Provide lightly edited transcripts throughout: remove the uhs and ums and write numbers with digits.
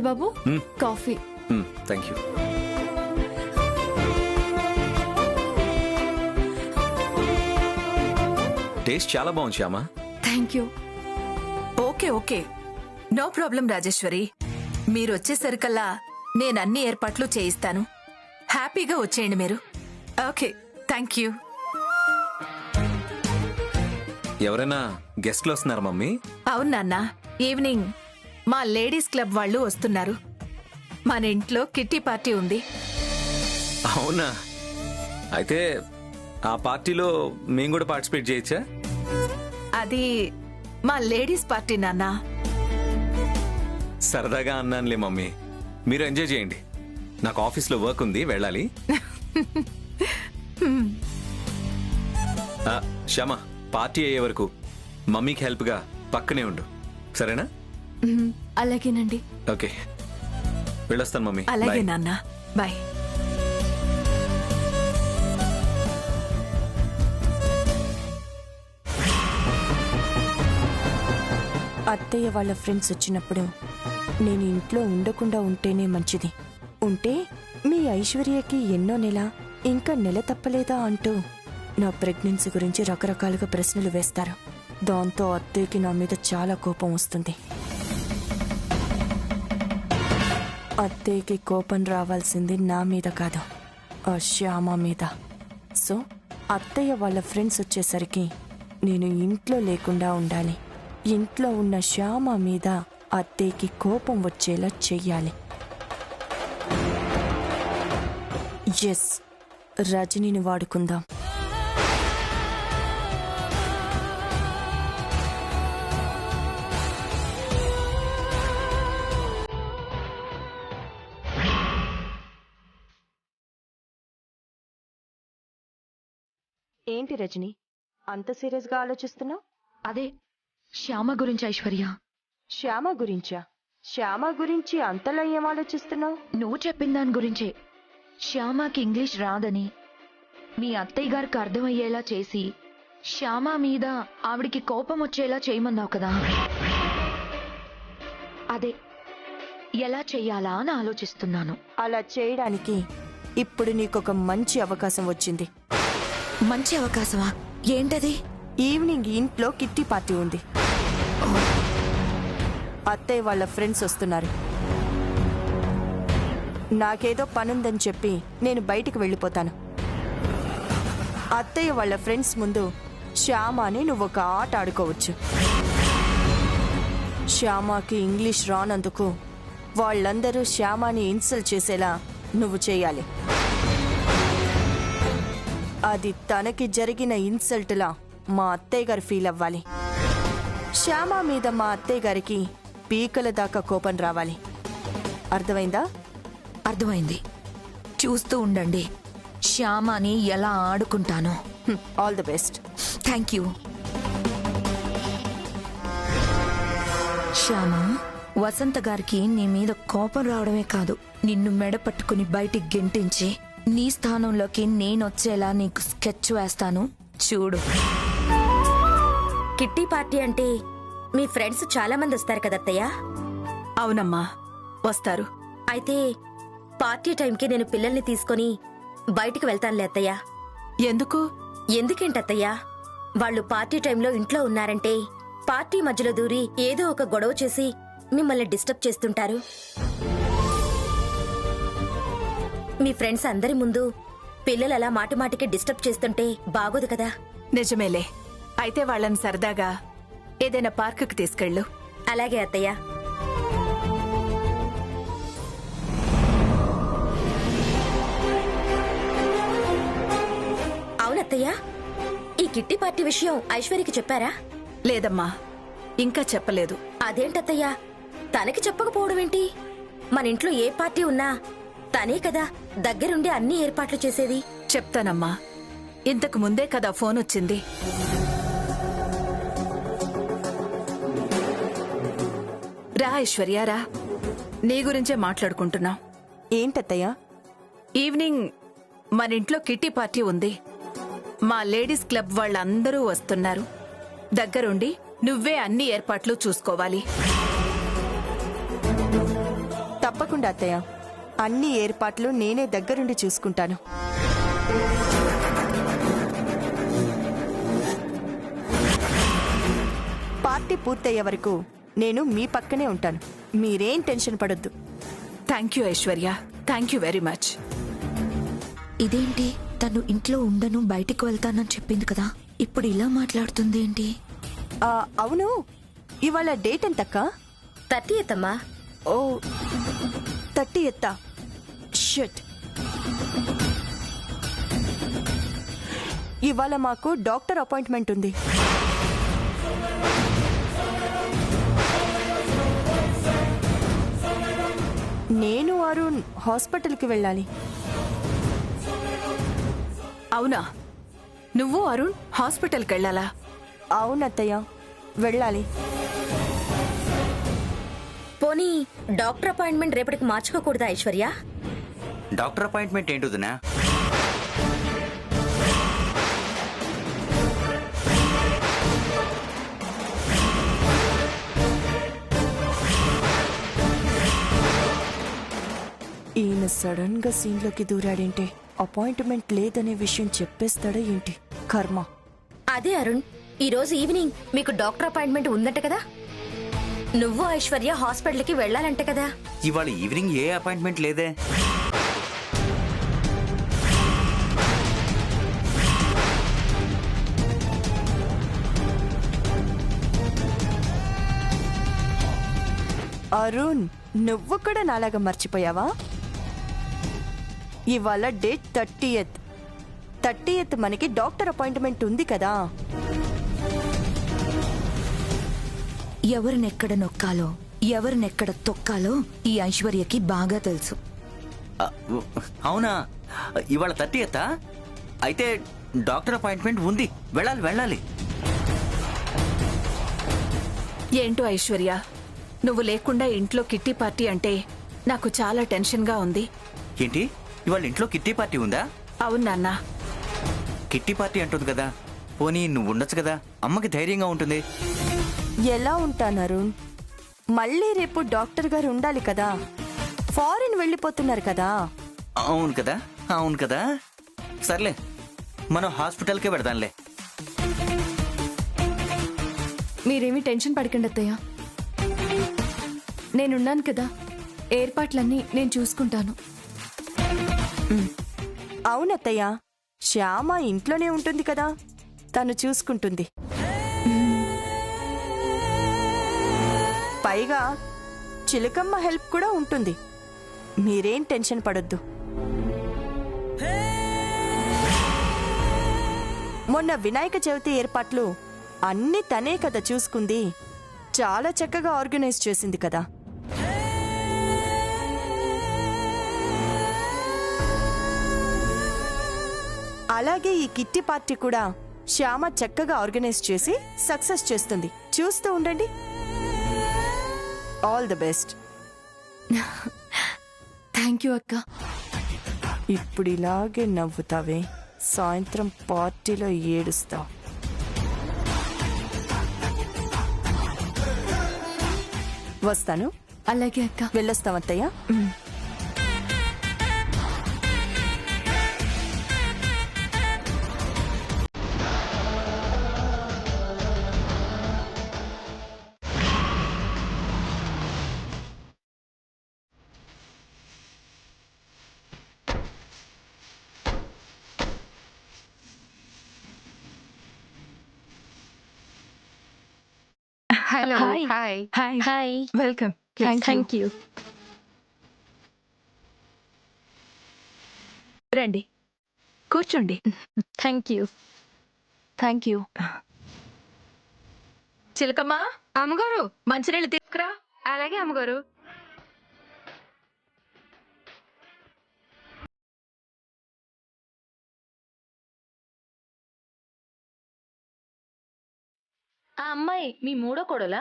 Babu coffee. Thank you. Taste చాలా బాగుంది Shyama. Thank you. Okay okay, no problem Rajeshwari. మీరు వచ్చేసరికల్లా నేను అన్ని ఏర్పాట్లు చేయిస్తాను. హ్యాపీగా వచ్చేయండి మీరు. Okay, thank you. ఎవరైనా గెస్ట్లు వస్తున్నారు మమ్మీ? అవును నాన్న, ఈవినింగ్ మా లేడీస్ క్లబ్ వాళ్ళు వస్తున్నారు. మన ఇంట్లో కిట్టి పార్టీ ఉంది. అవునా? అయితే ఆ పార్టీలో మేము కూడా పార్టిసిపేట్ చేయొచ్చా? అది మా లేడీస్ పార్టీ నాన్న. సరదాగా అన్నానులే మమ్మీ, మీరు ఎంజాయ్ చేయండి. నాకు ఆఫీస్లో వర్క్ ఉంది, వెళ్ళాలి. శ్యామ, పార్టీ అయ్యే వరకు మమ్మీకి హెల్ప్గా పక్కనే ఉండు, సరేనా? అలాగేనండి. ఓకే, వెళ్ళొస్తాను మమ్మీ. అలాగే నాన్న, బాయ్. అత్తయ్య వాళ్ళ ఫ్రెండ్స్ వచ్చినప్పుడు నేను ఇంట్లో ఉండకుండా ఉంటేనే మంచిది. ఉంటే మీ ఐశ్వర్యకి ఎన్నో నెల, ఇంకా నెల తప్పలేదా అంటూ నా ప్రెగ్నెన్సీ గురించి రకరకాలుగా ప్రశ్నలు వేస్తారు. దాంతో అత్తయ్యకి నా మీద చాలా కోపం వస్తుంది. అత్తయ్యకి కోపం రావాల్సింది నా మీద కాదు, ఆ శ్యామ మీద. సో అత్తయ్య వాళ్ళ ఫ్రెండ్స్ వచ్చేసరికి నేను ఇంట్లో లేకుండా ఉండాలి. ఇంట్లో ఉన్న శ్యామ మీద అత్తయ్యకి కోపం వచ్చేలా చెయ్యాలి. ఎస్, రజనీని వాడుకుందాం. ఏంటి రజనీ, అంత సీరియస్ గా ఆలోచిస్తున్నావు? అదే శ్యామ గురించి ఐశ్వర్య. శ్యామ గురించా? శ్యామ గురించి అంతలా ఏం ఆలోచిస్తున్నావు? నువ్వు చెప్పిన దాని గురించే. శ్యామకి ఇంగ్లీష్ రాదని మీ అత్తయ్య గారికి అర్థమయ్యేలా చేసి శ్యామ మీద ఆవిడికి కోపం వచ్చేలా చేయమన్నావు కదా, అదే ఎలా చెయ్యాలా అని ఆలోచిస్తున్నాను. అలా చేయడానికి ఇప్పుడు నీకొక మంచి అవకాశం వచ్చింది. మంచి అవకాశమా? ఏంటది? ఈవినింగ్ ఇంట్లో కిట్టి పార్టీ ఉంది. అత్తయ్య వాళ్ళ ఫ్రెండ్స్ వస్తున్నారు. నాకేదో పనుందని చెప్పి నేను బయటికి వెళ్ళిపోతాను. అత్తయ్య వాళ్ళ ఫ్రెండ్స్ ముందు శ్యామని నువ్వు ఒక ఆట ఆడుకోవచ్చు. శ్యామకి ఇంగ్లీష్ రానందుకు వాళ్ళందరూ శ్యామని ఇన్సల్ట్ చేసేలా నువ్వు చేయాలి. అది తనకి జరిగిన ఇన్సల్ట్లా మా అత్తయ్య గారు ఫీల్ అవ్వాలి. శ్యామ మీద మా అత్తయ్య గారికి పీకల దాకా కోపం రావాలి. అర్థమైందా? అర్థమైంది. చూస్తూ ఉండండి శ్యామని ఎలా ఆడుకుంటాను. All the best. Thank you. Shyama, Vasantha గారికి నీ మీద కోపం రావడమే కాదు, నిన్ను మెడ పట్టుకుని బయటికి గెంటించి నీ స్థానంలోకి నేనొచ్చేలా నీకు స్కెచ్ వేస్తాను, చూడు. కిట్టి పార్టీ అంటే మీ ఫ్రెండ్స్ చాలా మంది వస్తారు కదత్తయ్య? అవునమ్మా, వస్తారు. అయితే పార్టీ టైంకి నేను పిల్లల్ని తీసుకొని బయటికి వెళ్తానులే అత్తయ్య. ఎందుకు? ఎందుకేంటత్తయ్య, వాళ్ళు పార్టీ టైంలో ఇంట్లో ఉన్నారంటే పార్టీ మధ్యలో దూరి ఏదో ఒక గొడవ చేసి మిమ్మల్ని డిస్టర్బ్ చేస్తుంటారు. మీ ఫ్రెండ్స్ అందరి ముందు పిల్లలు అలా మాటిమాటికి డిస్టర్బ్ చేస్తుంటే బాగోదు కదా. నిజమేలే. అయితే వాళ్ళని సరదాగా ఏదైనా పార్కుకి తీసుకెళ్ళు. అలాగే అత్తయ్య. అవునత్తయ్య, ఈ కిట్టి పార్టీ విషయం ఐశ్వర్యకి చెప్పారా? లేదమ్మా, ఇంకా చెప్పలేదు. అదేంటత్తయ్య, తనకి చెప్పకపోవడం ఏంటి? మన ఇంట్లో ఏ పార్టీ ఉన్నా తనే కదా దగ్గరుండి అన్ని ఏర్పాట్లు చేసేది. చెప్తానమ్మా, ఇంతకు ముందే కదా ఫోన్ వచ్చింది. రా ఐశ్వర్య, రా. నీ గురించే మాట్లాడుకుంటున్నాం. ఏంటత్తయ్యా? ఈవినింగ్ మన ఇంట్లో కిట్టి పార్టీ ఉంది. మా లేడీస్ క్లబ్ వాళ్ళందరూ వస్తున్నారు. దగ్గరుండి నువ్వే అన్ని ఏర్పాట్లు చూసుకోవాలి. తప్పకుండా అత్తయ్య. అన్ని ఏర్పాట్లు నేనే దగ్గరుండి చూసుకుంటాను. పార్టీ పూర్తయ్యే వరకు నేను మీ పక్కనే ఉంటాను. మీరేం టెన్షన్ పడొద్దు. Thank you Aishwarya, thank you very much. ఇదేంటి, తను ఇంట్లో ఉండను బయటికి వెళ్తానని చెప్పింది కదా, ఇప్పుడు ఇలా మాట్లాడుతుంది ఏంటి? అవును, ఇవాళ డేట్ ఎంతక్క? 30th అమ్మా. ఓ 30th. షిట్. ఇవాళ మాకు డాక్టర్ అపాయింట్మెంట్ ఉంది. నేను అరుణ్ హాస్పిటల్కి వెళ్ళాలి. అవునా, నువ్వు అరుణ్ హాస్పిటల్కి వెళ్ళాలా? అవునత్తయ్య, వెళ్ళాలి. పోనీ డాక్టర్ అపాయింట్మెంట్ రేపటికి మార్చుకోకూడదా ఐశ్వర్య? డాక్టర్ అపాయింట్మెంట్ ఏంటోదినా? ఈయన సడన్ గా సీన్లోకి దూరాడేంటి? అపాయింట్మెంట్ లేదనే విషయం చెప్పేస్తాడా ఏంటి? కర్మ. అదే అరుణ్, ఈ రోజు ఈవినింగ్ మీకు డాక్టర్ అపాయింట్మెంట్ ఉందంట కదా, నువ్వు ఐశ్వర్య హాస్పిటల్కి వెళ్ళాలంట కదా. ఇవాళ ఈవినింగ్ ఏ అపాయింట్మెంట్ లేదే. అరుణ్, నువ్వు కూడా నాలాగా మర్చిపోయావా? ఇవాళ డేట్ 30th మనకి డాక్టర్ అపాయింట్మెంట్ ఉంది కదా. ఎవరినెక్కడ నొక్కాలో ఎవరినెక్కడ తొక్కాలో ఈ ఐశ్వర్యకి బాగా తెలుసు. అవునా, ఇవాళ 30th? అయితే డాక్టర్ అపాయింట్మెంట్ ఉంది, వెళ్ళాలి వెళ్ళాలి. ఏంటో ఐశ్వర్య, నువ్వు లేకుండా ఇంట్లో కిట్టి పార్టీ అంటే నాకు చాలా టెన్షన్గా ఉంది. ఏంటి, ఇవాళ ఇంట్లో కిట్టి పార్టీ ఉందా? అవును నాన్న. కిట్టి పార్టీ అంటుంది కదా, పోనీ నువ్వు ఉండొచ్చు కదా, అమ్మకి ధైర్యంగా ఉంటుంది. ఎలా ఉంటాను అరుణ్? మళ్ళీ రేపు డాక్టర్ గారు ఉండాలి కదా. ఫారిన్ వెళ్ళిపోతున్నారు కదా. అవును కదా, అవును కదా. సర్లే, మనం హాస్పిటల్కే పెడదాంలే. మీరేమీ టెన్షన్ పడకండి అత్తయ్య, నేనున్నాను కదా. ఏర్పాట్లన్నీ నేను చూసుకుంటాను. అవునత్తయ్య, శ్యామ ఇంట్లోనే ఉంటుంది కదా, తను చూసుకుంటుంది. పైగా చిలకమ్మ హెల్ప్ కూడా ఉంటుంది. మీరేం టెన్షన్ పడొద్దు. మొన్న వినాయక చవితి ఏర్పాట్లు అన్నీ తనే కదా చూసుకుంది. చాలా చక్కగా ఆర్గనైజ్ చేసింది కదా. అలాగే ఈ కిట్టి పార్టీ కూడా శ్యామ చక్కగా ఆర్గనైజ్ చేసి సక్సెస్ చేస్తుంది. చూస్తూ ఉండండి. All the best. Thank you అక్క. ఇప్పుడు ఇలాగే నవ్వుతావే, సాయంత్రం పార్టీలో ఏడుస్తావు. వస్తాను. అలాగే అక్క. వెళ్ళొస్తాం అత్తయ్య. Hello. Hi. Hi. Welcome. Thank you. రండి, కూర్చోండి. Thank you. Thank you. చిలకమ్మా, అమ్మగారు. మంచినీళ్ళు తీసుకురా. అలాగే అమ్మగారు. ఆ అమ్మాయి మీ మూడో కోడలా?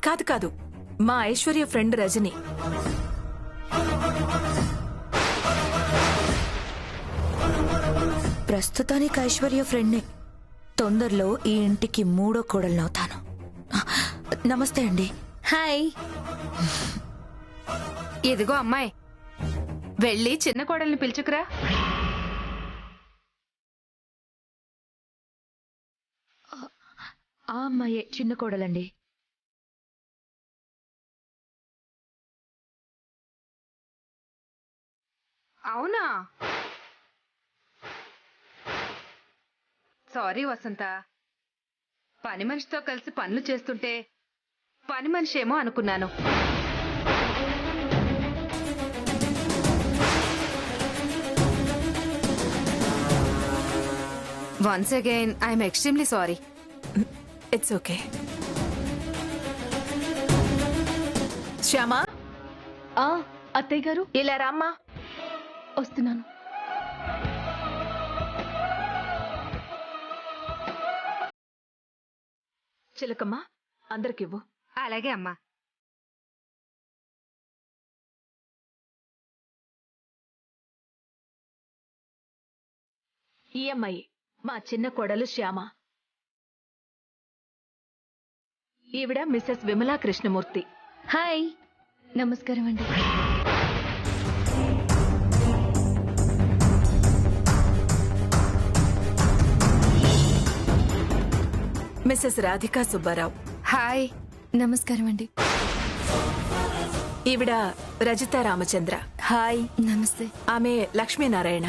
కాదు కాదు, మా ఐశ్వర్య ఫ్రెండ్ రజని. ప్రస్తుతానికి ఐశ్వర్య ఫ్రెండ్నే. తొందరలో ఈ ఇంటికి మూడో కోడలనవుతాను. నమస్తే అండి. హాయ్. ఇదిగో అమ్మాయి, వెళ్ళి చిన్న కోడల్ని పిలుచుకురా. ఆ అమ్మాయే చిన్న కోడలండి. అవునా? సారీ వసంత, పని మనిషితో కలిసి పనులు చేస్తుంటే పని మనిషి ఏమో అనుకున్నాను. Once again I'm extremely sorry. It's okay. Shyama, అత్తయ్య గారు ఇలా రామ్మా. వస్తున్నాను. చిలకమ్మా, అందరికివ్వు. అలాగే అమ్మా. ఈ అమ్మాయి మా చిన్న కోడలు శ్యామ. ఈవిడ మిస్సెస్ విమలా కృష్ణమూర్తి. హాయ్, నమస్కారం అండి. మిస్సెస్ రాధికా సుబ్బారావు. హాయ్. నమస్కారం అండి. ఈవిడ రజిత రామచంద్ర. హాయ్. నమస్తే. ఆమె లక్ష్మీనారాయణ.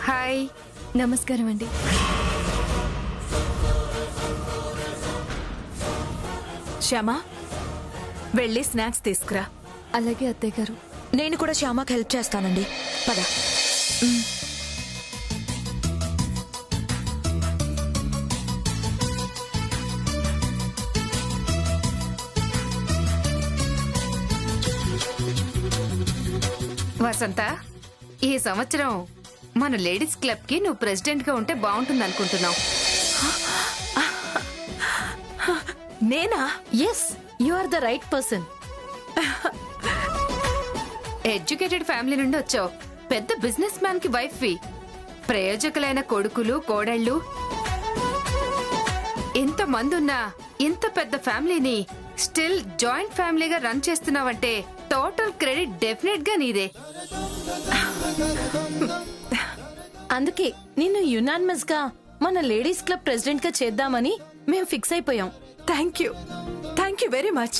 హాయ్. నమస్కారం అండి. శ్యామ, వెళ్ళి స్నాక్స్ తీసుకురా. అలాగే అత్తయ్య గారు. నేను కూడా శ్యామకి హెల్ప్ చేస్తానండి. పద. వసంత, ఈ సంవత్సరం మన లేడీస్ క్లబ్ కి నువ్వు ప్రెసిడెంట్ గా ఉంటే బాగుంటుంది అనుకుంటున్నావు. నేనా? Yes, you are the right person. Educated family నుండి వచ్చావు. పెద్ద బిజినెస్ మ్యాన్ కి వైఫ్ వి. ప్రయోజకులైన కొడుకులు, కోడళ్ళు, ఇంత మంది ఉన్నా ఇంత పెద్ద ఫ్యామిలీని స్టిల్ జాయింట్ ఫ్యామిలీగా రన్ చేస్తున్నావంటే టోటల్ క్రెడిట్ డెఫినెట్ గా నీదే. అందుకే నిన్ను యునానిమస్ గా మన లేడీస్ క్లబ్ ప్రెసిడెంట్ గా చేద్దామని మేము ఫిక్స్ అయిపోయాం. Thank you. Thank you very much.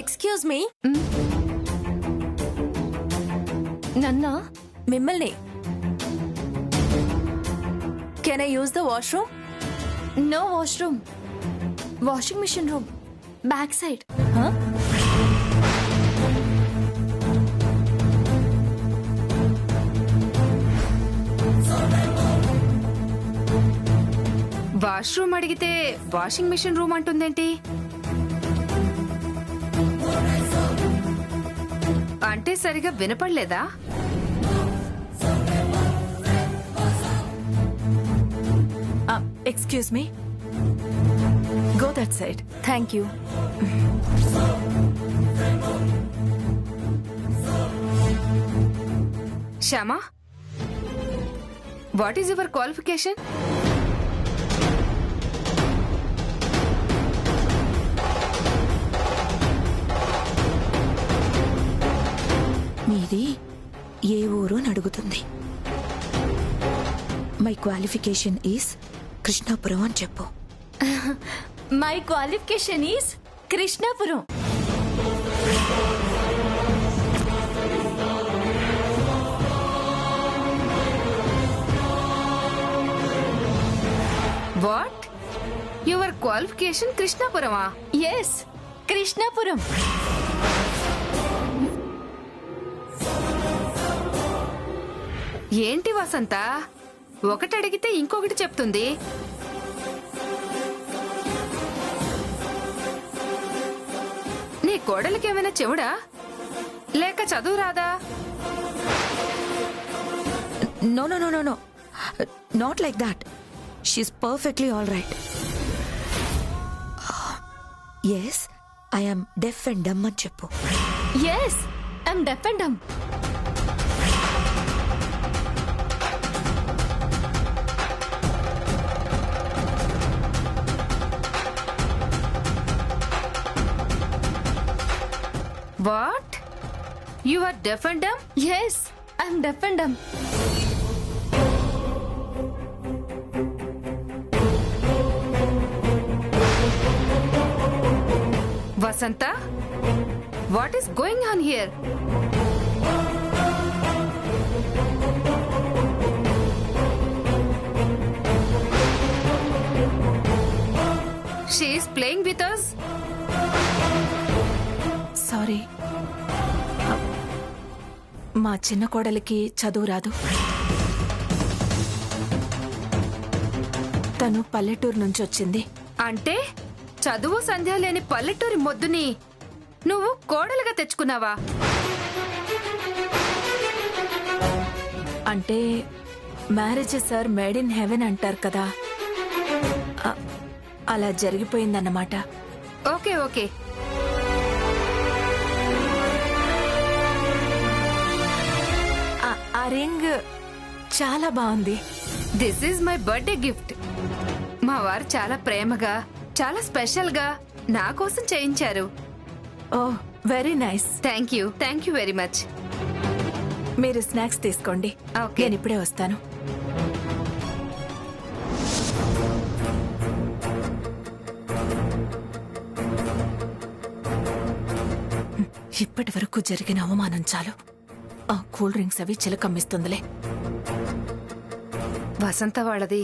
Excuse me. నన్నా? మిమ్మల్ని. Can I use the washroom? No washroom. Washing machine room, back side. Washroom అడిగితే వాషింగ్ మిషన్ రూమ్ అంటుందేంటి? అంటే సరిగా వినపడలేదా? Excuse me, go that side. Thank you. Shyama, what is your qualification? మీది ఏ ఊరు అని అడుగుతుంది. మై క్వాలిఫికేషన్ ఈస్ కృష్ణాపురం అని చెప్పు. My qualification is Krishnapuram. What? Your qualification కృష్ణాపురమా? ఎస్, కృష్ణాపురం. ఏంటి వసంత, ఒకటి అడిగితే ఇంకొకటి చెప్తుంది. నీ కోడలికి ఏమైనా చెవుడా, లేక చదువు రాదా? No no no no no, not like that. She is perfectly all right. Yes, I am deaf and dumb అని చెప్పు. Yes, I'm deaf and dumb. What you are deaf and dumb? Yes I'm deaf and dumb. Vasantha, what is going on here? She is playing with us. Sorry, మా చిన్న కోడలికి చదువు రాదు. తను పల్లెటూరు నుంచి వచ్చింది. అంటే చదువు సంధ్య లేని పల్లెటూరి మొద్దుని నువ్వు కోడలుగా తెచ్చుకున్నావా? అంటే marriage are made in heaven అంటారు కదా, అలా జరిగిపోయిందన్నమాట. Okay okay. ఆ రింగ్ చాలా బాగుంది. This is my birthday gift. మా వారు చాలా ప్రేమగా, చాలా స్పెషల్ గా నా కోసం చేయించారు. Oh very nice. Thank you very much. మీరు స్నాక్స్ తీసుకోండి, ఓకే. నేను ఇప్పుడే వస్తాను. ఇప్పటి వరకు జరిగిన అవమానం చాలు. ఆ కూల్ డ్రింక్స్ అవి చిలకమ్మిస్తుందిలే. వసంత వాళ్ళది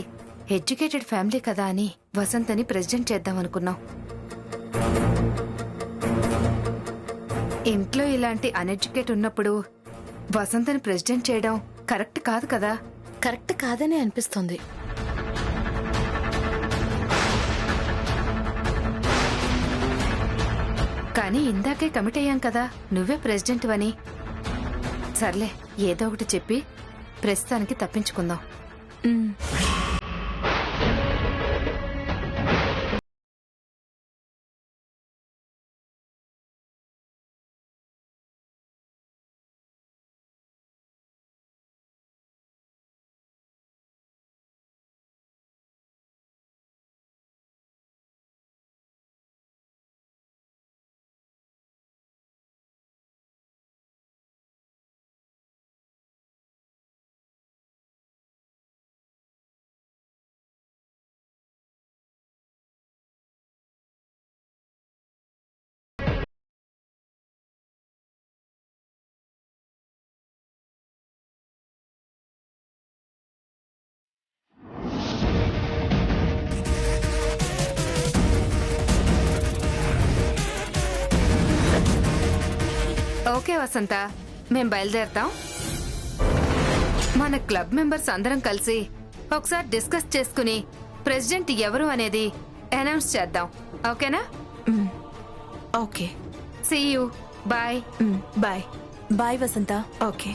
ఎడ్యుకేటెడ్ ఫ్యామిలీ కదా అని వసంతని ప్రెసిడెంట్ చేద్దాం అనుకున్నాం. ఇంట్లో ఇలాంటి అన్ఎడ్యుకేట్ ఉన్నప్పుడు వసంతని ప్రెసిడెంట్ చేయడం కరెక్ట్ కాదు కదా. కరెక్ట్ కాదని అనిపిస్తుంది. కానీ ఇందాకే కమిట్ అయ్యాం కదా నువ్వే ప్రెసిడెంట్ అని. సర్లే, ఏదో ఒకటి చెప్పి ప్రస్తుతానికి తప్పించుకుందాం. ఓకే వసంత, మేం బయలుదేరతాం. మన క్లబ్ మెంబర్స్ అందరం కలిసి ఒకసారి డిస్కస్ చేసుకుని ప్రెసిడెంట్ ఎవరు అనేది అనౌన్స్ చేద్దాం. ఓకేనా? Okay. See you. Bye. Bye bye Vasantha. Okay.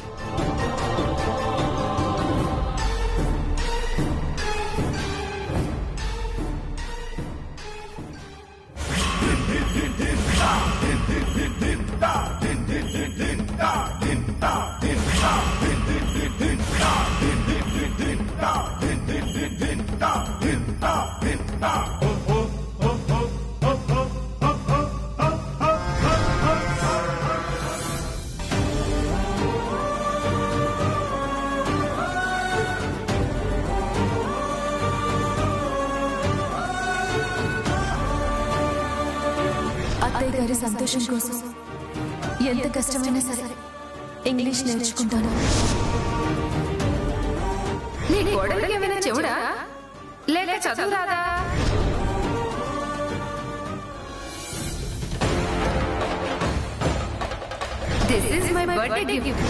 అత్తయ్య గారి సంతోషం కోసం ఎంత కష్టమైనా సరే ఇంగ్లీష్ నేర్చుకుంటాను. నీ కోడలికి ఏమైనా చెవుడా లేక చదువు రాదా? This is my birthday gift.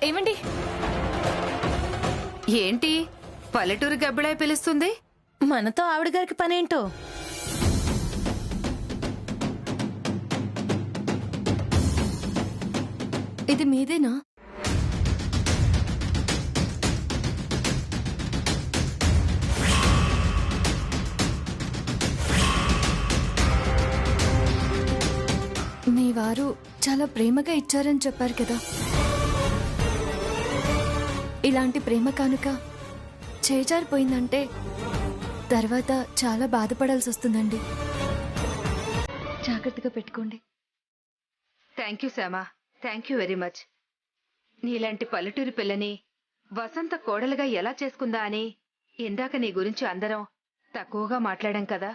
ఏమండి? ఏంటి పల్లెటూరు గబ్బిడాయి పిలుస్తుంది? మనతో ఆవిడ గారికి పనేంటో. ఇది మీదేనా? మీ వారు చాలా ప్రేమగా ఇచ్చారని చెప్పారు కదా. ఇలాంటి ప్రేమ కానుక చేజారిపోయిందంటే తర్వాత చాలా బాధపడాల్సి వస్తుందండి. జాగ్రత్తగా పెట్టుకోండి. Thank you Shyama, thank you very much. నీలాంటి పల్లెటూరి పిల్లని వసంత కోడలుగా ఎలా చేసుకుందా అని ఇందాక నీ గురించి అందరం తక్కువగా మాట్లాడాం కదా.